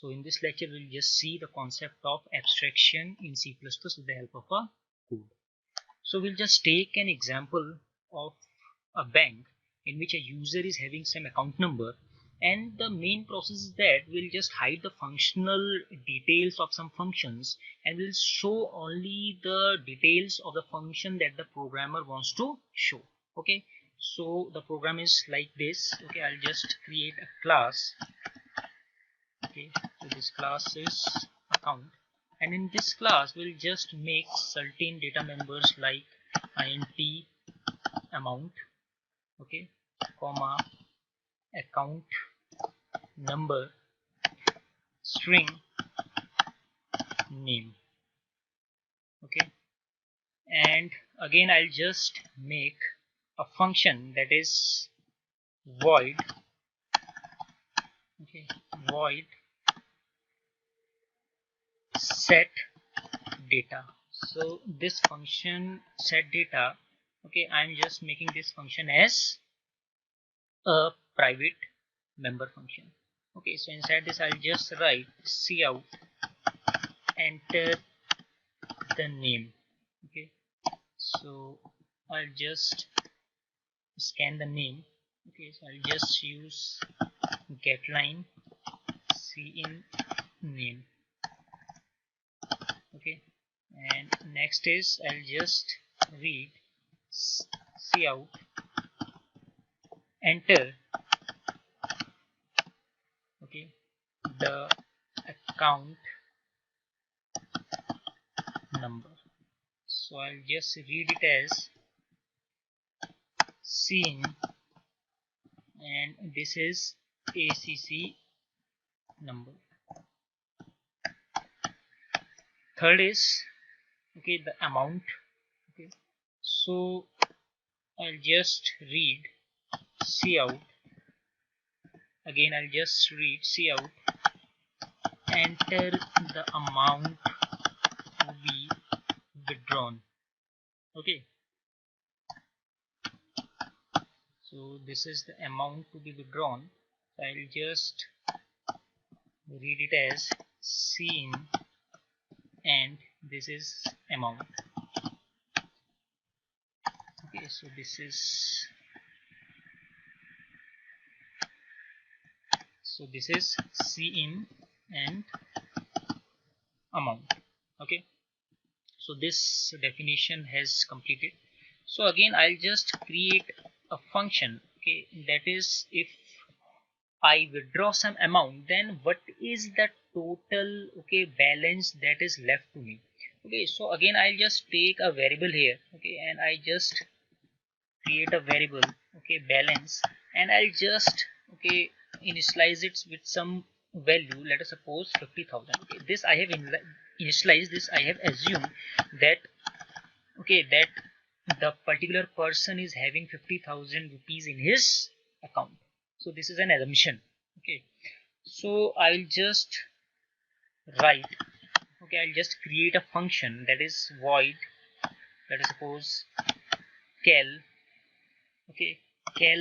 So in this lecture, we'll just see the concept of abstraction in C++ with the help of a code. So we'll just take an example of a bank in which a user is having some account number, and the main process is that we'll just hide the functional details of some functions and we'll show only the details of the function that the programmer wants to show. Okay, so the program is like this. Okay, I'll just create a class. Okay, so this class is account, and in this class we'll just make certain data members like int amount, okay, comma account number string name. Okay, and again I'll just make a function that is void, okay, void set data. So this function set data, okay, I'm just making this function as a private member function. Okay, so inside this I'll just write cout, enter the name. Okay, so I'll just scan the name. Okay, so I'll just use getLine cin name. Okay, and next is I'll just read cout, enter, okay, the account number. So I'll just read it as cin, and this is ACC number. Third is, okay, the amount. Okay, so I'll just read cout, again I'll just read cout, enter the amount to be withdrawn. Okay, so this is the amount to be withdrawn. So I'll just read it as cin, and this is amount. Okay, so this is cin and amount. Okay, so this definition has completed. So again I'll just create a function, okay, that is if I withdraw some amount, then what is the total, okay, balance that is left to me. Okay, so again I'll just take a variable here, okay, and I just create a variable, okay, balance, and I'll just, okay, initialize it with some value. Let us suppose 50,000. Okay, this I have initialized this. I have assumed that, okay, that the particular person is having 50,000 rupees in his account. So this is an assumption. Okay, so I'll just write, okay, I'll just create a function that is void, let us suppose cal, okay, cal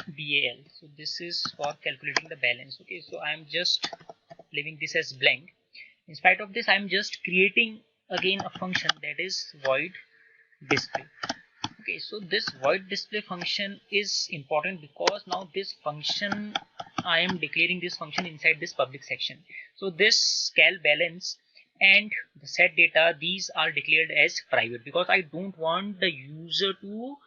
bal. So this is for calculating the balance. Okay, so I'm just leaving this as blank. In spite of this, I'm just creating again a function that is void display. Okay, so this void display function is important because now this function, I am declaring this function inside this public section. So this cal balance and the set data, these are declared as private because I don't want the user to,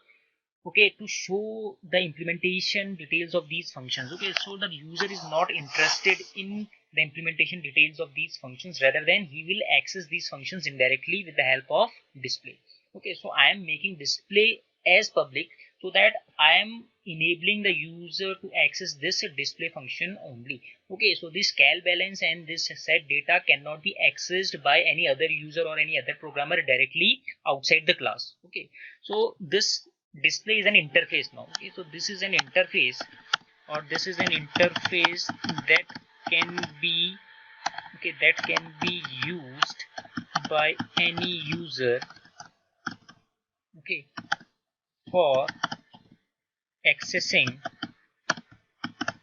okay, to show the implementation details of these functions. Okay, so the user is not interested in the implementation details of these functions, rather than he will access these functions indirectly with the help of display. Okay, so I am making display as public so that I am enabling the user to access this display function only. Okay, so this cal balance and this set data cannot be accessed by any other user or any other programmer directly outside the class. Okay, so this display is an interface now. Okay, so this is an interface, or this is an interface that can be, okay, that can be used by any user, okay, for accessing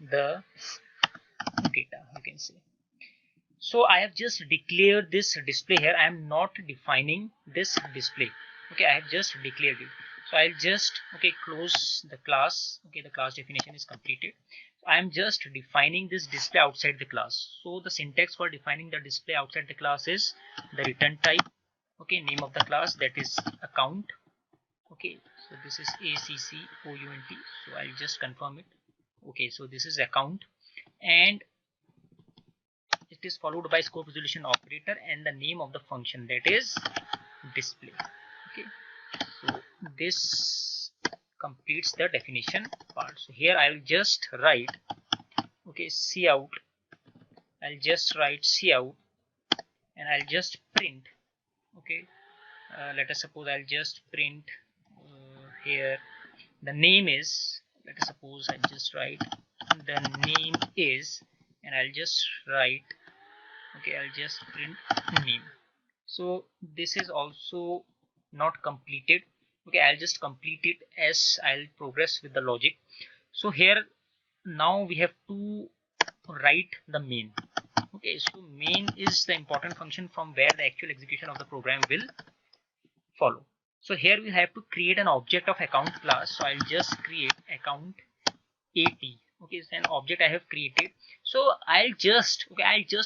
the data, you can say. So I have just declared this display here. I am not defining this display. Okay, I have just declared it. So I'll just close the class. Okay, the class definition is completed. I am just defining this display outside the class. So the syntax for defining the display outside the class is the return type. Okay, name of the class, that is account. Okay, so this is ACCOUNT. So I'll just confirm it. Okay, so this is account, and it is followed by scope resolution operator and the name of the function, that is display. Okay, so this completes the definition part. So here I will just write cout. I'll just write cout and I'll just print. Let us suppose I'll just print here the name is, let us suppose I just write the name is, and I'll just write I'll just print name. So this is also not completed. I'll just complete it as I'll progress with the logic. So here now we have to write the main. So main is the important function from where the actual execution of the program will follow. So here we have to create an object of account class. So I'll just create account AT. It's an object I have created. So I'll just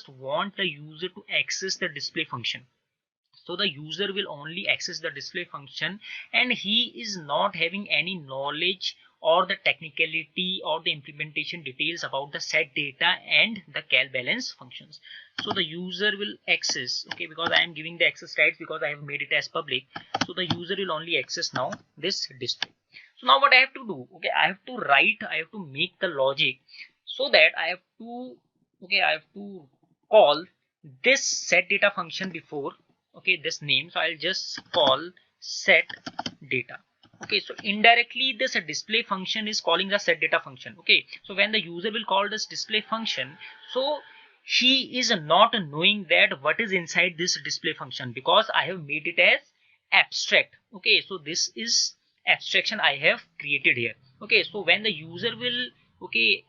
want the user to access the display function. So the user will only access the display function, and he is not having any knowledge or the technicality or the implementation details about the set data and the cal balance functions. So the user will access, because I am giving the access rights because I have made it as public. So the user will only access now this display. So now what I have to do, I have to make the logic so that I have to call this set data function before this name. So I'll just call set data. So indirectly this display function is calling the set data function. So when the user will call this display function, so he is not knowing that what is inside this display function, because I have made it as abstract. So this is abstraction I have created here. So when the user will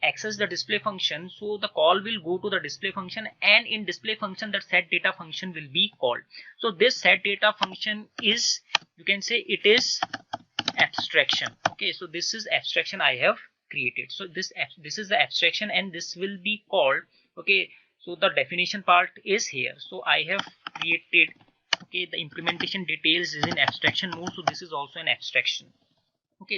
access the display function, so the call will go to the display function, and in display function that set data function will be called. So this set data function is, you can say, it is abstraction. So this is abstraction I have created. So this is the abstraction, and this will be called. So the definition part is here. So I have created the implementation details is in abstraction mode. So this is also an abstraction.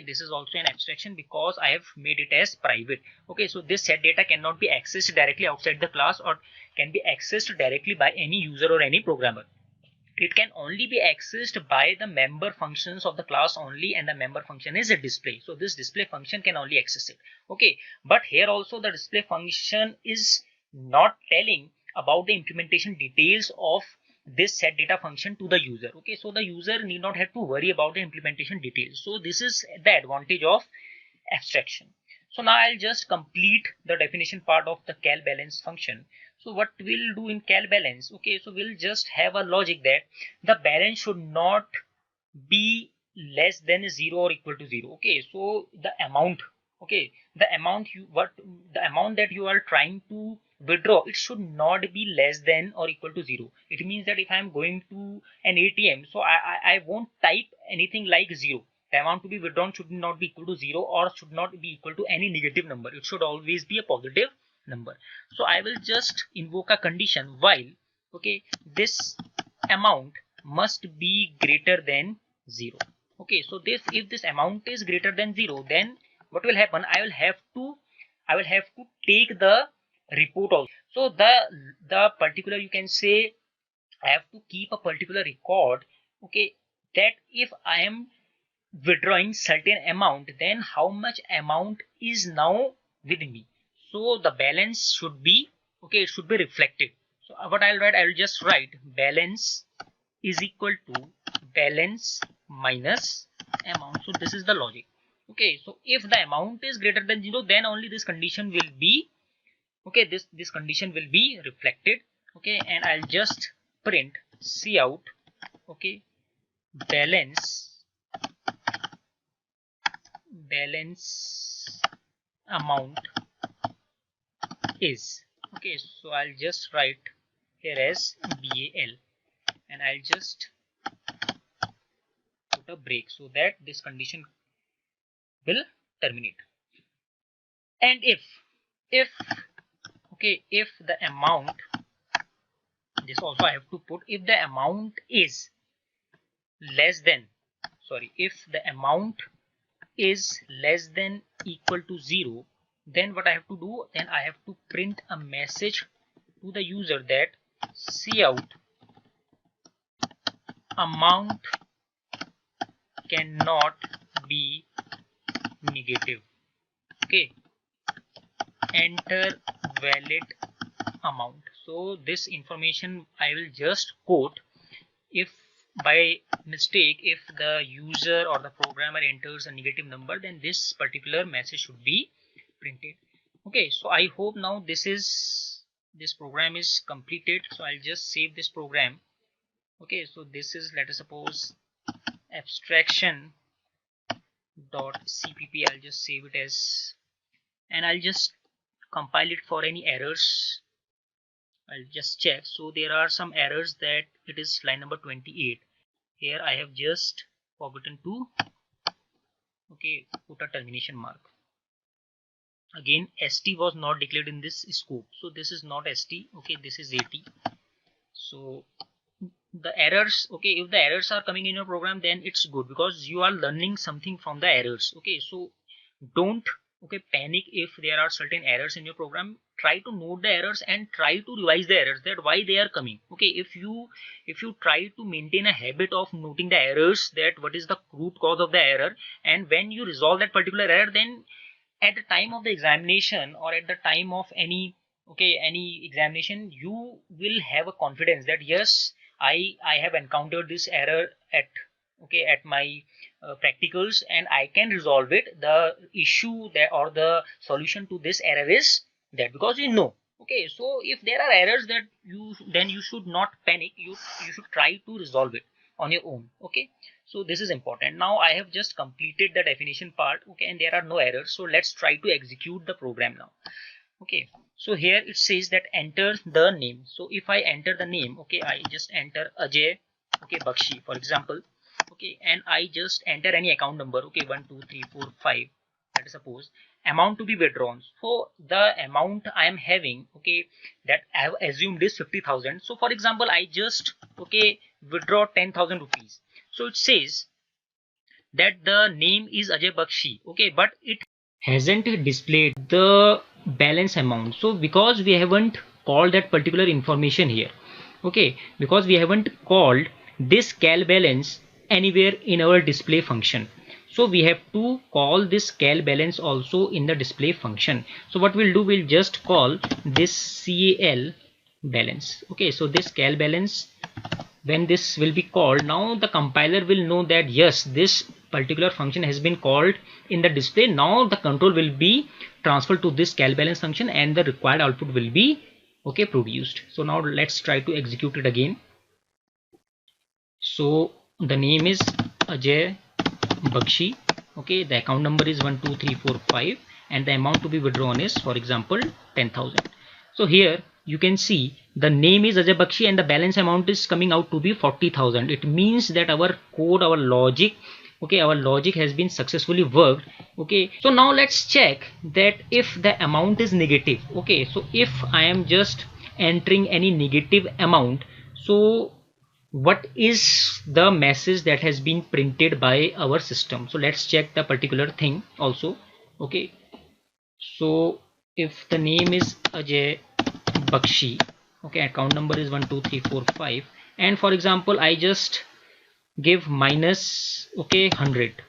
This is also an abstraction because I have made it as private. So this set data cannot be accessed directly outside the class or can be accessed directly by any user or any programmer. It can only be accessed by the member functions of the class only, and the member function is a display. So this display function can only access it. But here also the display function is not telling about the implementation details of this set data function to the user. So the user need not have to worry about the implementation details. So this is the advantage of abstraction. So now I'll just complete the definition part of the cal balance function. So what we'll do in cal balance, so we'll just have a logic that the balance should not be less than 0 or equal to 0. So the amount, the amount that you are trying to withdraw, it should not be less than or equal to 0. It means that if I am going to an ATM, so I won't type anything like 0. The amount to be withdrawn should not be equal to 0 or should not be equal to any negative number. It should always be a positive number. So I will just invoke a condition while this amount must be greater than 0. So if this amount is greater than 0, then what will happen? I will have to take the report also. So the particular, you can say, I have to keep a particular record, that if I am withdrawing certain amount, then how much amount is now with me. So the balance should be it should be reflected. So what I'll write, I will just write balance is equal to balance minus amount. So this is the logic. So if the amount is greater than 0, then only this condition will be this condition will be reflected. And I'll just print cout balance amount is. So I'll just write here as BAL, and I'll just put a break so that this condition will terminate. And if okay, if the amount, this also I have to put, if the amount is less than, sorry, if the amount is less than equal to 0, then what I have to do, then I have to print a message to the user that cout amount cannot be negative. Okay, enter valid amount. So this information I will just quote. If by mistake, if the user or the programmer enters a negative number, then this particular message should be printed. Okay, so I hope now this program is completed. So I'll just save this program. Okay, so this is, let us suppose, abstraction.cpp. I'll just save it as, and I'll just compile it for any errors. I'll just check. So there are some errors that it is line number 28. Here I have just forgotten to put a termination mark. Again, ST was not declared in this scope, so this is not ST. Okay, this is AT. So the errors, okay, if the errors are coming in your program, then it's good because you are learning something from the errors. Okay, so don't panic if there are certain errors in your program. Try to note the errors and try to revise the errors, that why they are coming. Okay, if you try to maintain a habit of noting the errors, that what is the root cause of the error, and when you resolve that particular error, then at the time of the examination or at the time of any examination, you will have a confidence that yes, I have encountered this error at my practicals, and I can resolve it. The issue that, or the solution to this error is that, because you know. Okay, so if there are errors that then you should not panic. You should try to resolve it on your own. Okay, so this is important. Now I have just completed the definition part. Okay, and there are no errors. So let's try to execute the program now. Okay, so here it says that enter the name. So if I enter the name, okay, I just enter Ajay Bakshi, for example. Okay, and I just enter any account number. Okay, 1 2 3 4 5, let us suppose. Amount to be withdrawn, so the amount I am having, okay, that I have assumed is 50,000. so for example, I just withdraw 10,000 rupees. So it says that the name is Ajay Bakshi, okay, but it hasn't displayed the balance amount. So because we haven't called that particular information here, okay, because we haven't called this cal balance anywhere in our display function, so we have to call this cal balance also in the display function. So what we'll do, we'll just call this cal balance. Okay, so this cal balance, when this will be called, now the compiler will know that yes, this particular function has been called in the display. Now the control will be transferred to this cal balance function and the required output will be produced. So now let's try to execute it again. So the name is Ajay Bakshi, okay, the account number is 1 2 3 4 5, and the amount to be withdrawn is, for example, 10,000. So here you can see the name is Ajay Bakshi and the balance amount is coming out to be 40,000. It means that our code, our logic, our logic has been successfully worked. Okay, so now let's check that if the amount is negative. Okay, so if I am just entering any negative amount, so what is the message that has been printed by our system? So let's check the particular thing also. Okay, so if the name is Ajay Bakshi, okay, account number is 1 2 3 4 5, and for example I just give minus 100.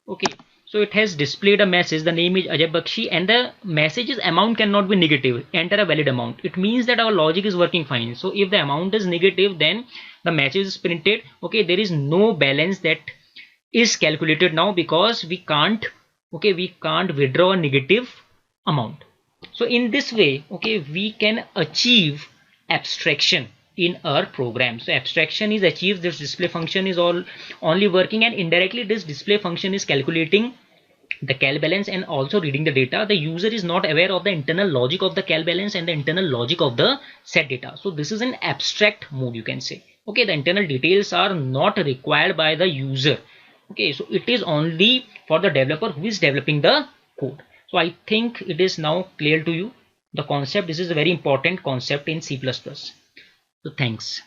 Okay, so it has displayed a message, the name is Ajay Bakshi and the message is amount cannot be negative, enter a valid amount. It means that our logic is working fine. So if the amount is negative, then the message is printed. Okay, there is no balance that is calculated now because we can't withdraw a negative amount. So in this way, we can achieve abstraction in our program. So abstraction is achieved, this display function is only working, and indirectly this display function is calculating the cal balance and also reading the data, the user is not aware of the internal logic of the cal balance and the internal logic of the set data. So this is an abstract mode, you can say. Okay, the internal details are not required by the user. Okay, so it is only for the developer who is developing the code. So I think it is now clear to you the concept. This is a very important concept in C++. So thanks.